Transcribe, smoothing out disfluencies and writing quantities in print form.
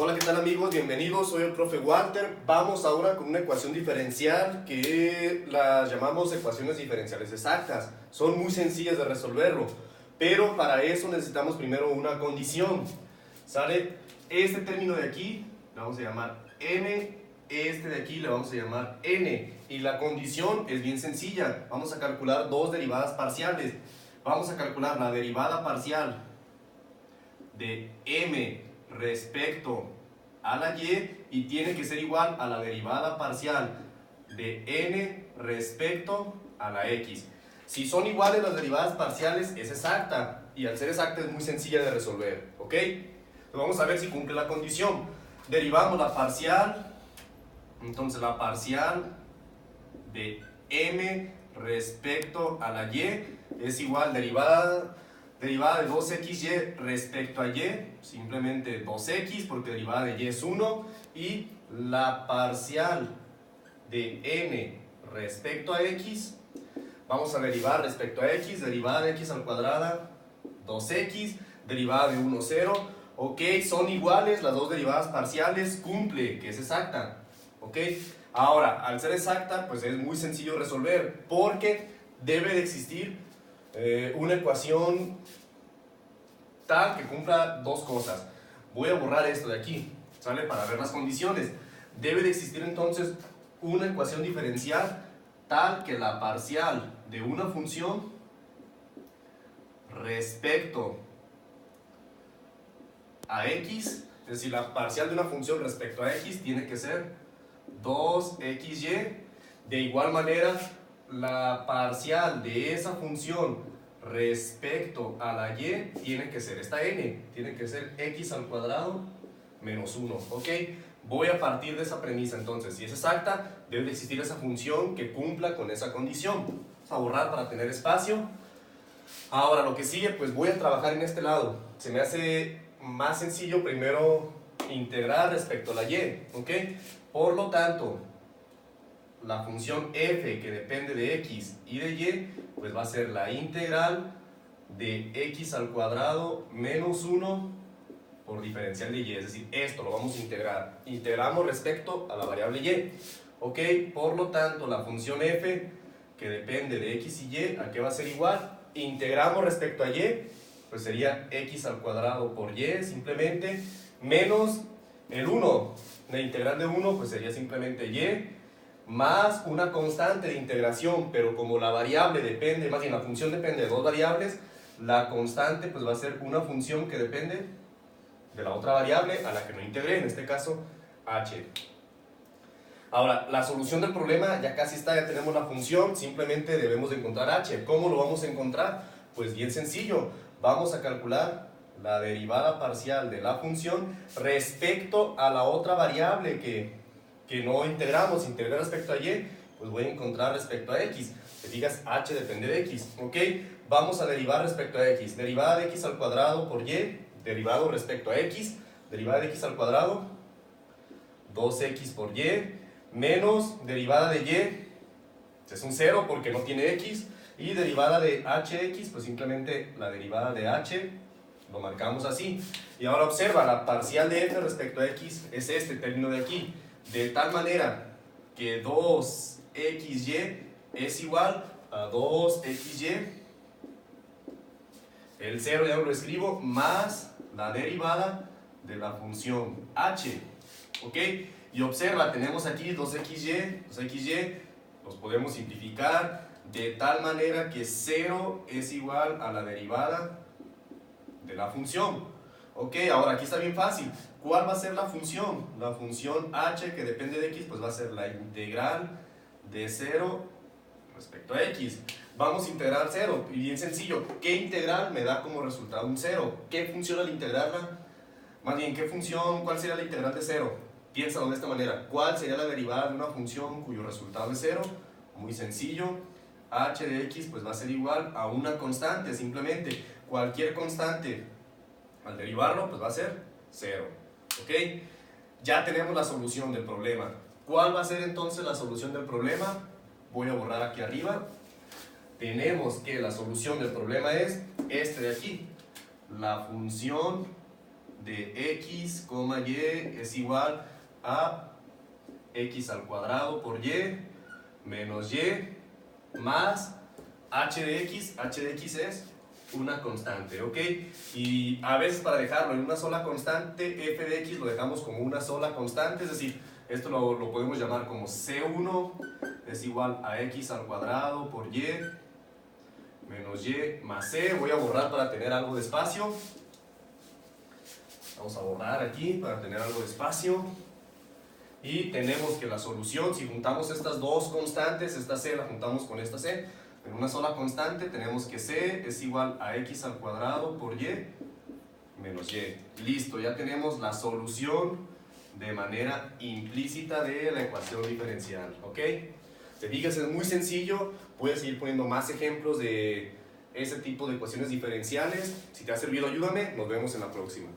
Hola, ¿qué tal amigos? Bienvenidos, soy el profe Walter. Vamos ahora con una ecuación diferencial que las llamamos ecuaciones diferenciales exactas. Son muy sencillas de resolverlo, pero para eso necesitamos primero una condición. ¿Sale? Este término de aquí le vamos a llamar m, este de aquí le vamos a llamar n. Y la condición es bien sencilla. Vamos a calcular dos derivadas parciales. Vamos a calcular la derivada parcial de m respecto a la y tiene que ser igual a la derivada parcial de n respecto a la x. Si son iguales las derivadas parciales es exacta, y al ser exacta es muy sencilla de resolver, ¿ok? Entonces vamos a ver si cumple la condición. Derivamos la parcial, entonces la parcial de m respecto a la y es igual derivada de 2xy respecto a y, simplemente 2x porque derivada de y es 1, y la parcial de n respecto a x, vamos a derivar respecto a x, derivada de x al cuadrado, 2x, derivada de 1, 0, ok, son iguales las dos derivadas parciales, cumple, que es exacta, ok. Ahora, al ser exacta, pues es muy sencillo resolver, porque debe de existir una ecuación tal que cumpla dos cosas. Voy a borrar esto de aquí, ¿sale? Para ver las condiciones. Debe de existir entonces una ecuación diferencial tal que la parcial de una función respecto a x, es decir, la parcial de una función respecto a x tiene que ser 2xy. De igual manera, la parcial de esa función respecto a la y tiene que ser esta n, tiene que ser x al cuadrado menos 1, ¿ok? Voy a partir de esa premisa, entonces, si es exacta, debe de existir esa función que cumpla con esa condición. Vamos a borrar para tener espacio. Ahora, lo que sigue, pues voy a trabajar en este lado. Se me hace más sencillo primero integrar respecto a la y, ¿ok? Por lo tanto, la función f que depende de x y de y, pues va a ser la integral de x al cuadrado menos 1 por diferencial de y, es decir, esto lo vamos a integrar. Integramos respecto a la variable y, ok, por lo tanto la función f que depende de x y y, ¿a qué va a ser igual? Integramos respecto a y, pues sería x al cuadrado por y simplemente, menos el 1, la integral de 1 pues sería simplemente y, más una constante de integración, pero como la variable depende, más bien la función depende de dos variables, la constante pues va a ser una función que depende de la otra variable a la que no integré, en este caso h. Ahora, la solución del problema ya casi está, ya tenemos la función, simplemente debemos de encontrar h. ¿Cómo lo vamos a encontrar? Pues bien sencillo, vamos a calcular la derivada parcial de la función respecto a la otra variable que no integramos. Integrar respecto a y, pues voy a encontrar respecto a x. Te digas h depende de x, ¿ok? Vamos a derivar respecto a x. Derivada de x al cuadrado por y, derivado respecto a x, derivada de x al cuadrado, 2x por y, menos derivada de y, es un 0 porque no tiene x, y derivada de hx, pues simplemente la derivada de h, lo marcamos así. Y ahora observa, la parcial de f respecto a x es este término de aquí, de tal manera que 2xy es igual a 2xy, el 0 ya lo escribo, más la derivada de la función h, ¿ok? Y observa, tenemos aquí 2xy, los podemos simplificar de tal manera que 0 es igual a la derivada de la función, ¿ok? Ahora aquí está bien fácil. ¿Cuál va a ser la función? La función h que depende de x, pues va a ser la integral de 0 respecto a x. Vamos a integrar 0, y bien sencillo. ¿Qué integral me da como resultado un 0? ¿Qué función al integrarla? Más bien, ¿qué función? ¿Cuál sería la integral de 0? Piénsalo de esta manera. ¿Cuál sería la derivada de una función cuyo resultado es 0? Muy sencillo. H de x pues va a ser igual a una constante, simplemente. Cualquier constante al derivarlo pues va a ser 0. ¿Ok? Ya tenemos la solución del problema. ¿Cuál va a ser entonces la solución del problema? Voy a borrar aquí arriba. Tenemos que la solución del problema es este de aquí. La función de x, y es igual a x al cuadrado por y menos y más h de x es una constante, ¿ok? Y a veces para dejarlo en una sola constante, f de x lo dejamos como una sola constante, es decir, esto lo podemos llamar como c1 es igual a x al cuadrado por y menos y más c. Voy a borrar para tener algo de espacio. Vamos a borrar aquí para tener algo de espacio. Y tenemos que la solución, si juntamos estas dos constantes, esta c la juntamos con esta c, en una sola constante tenemos que c es igual a x al cuadrado por y menos y. Listo, ya tenemos la solución de manera implícita de la ecuación diferencial, ¿ok? Te fijas, es muy sencillo, puedes seguir poniendo más ejemplos de ese tipo de ecuaciones diferenciales. Si te ha servido, ayúdame, nos vemos en la próxima.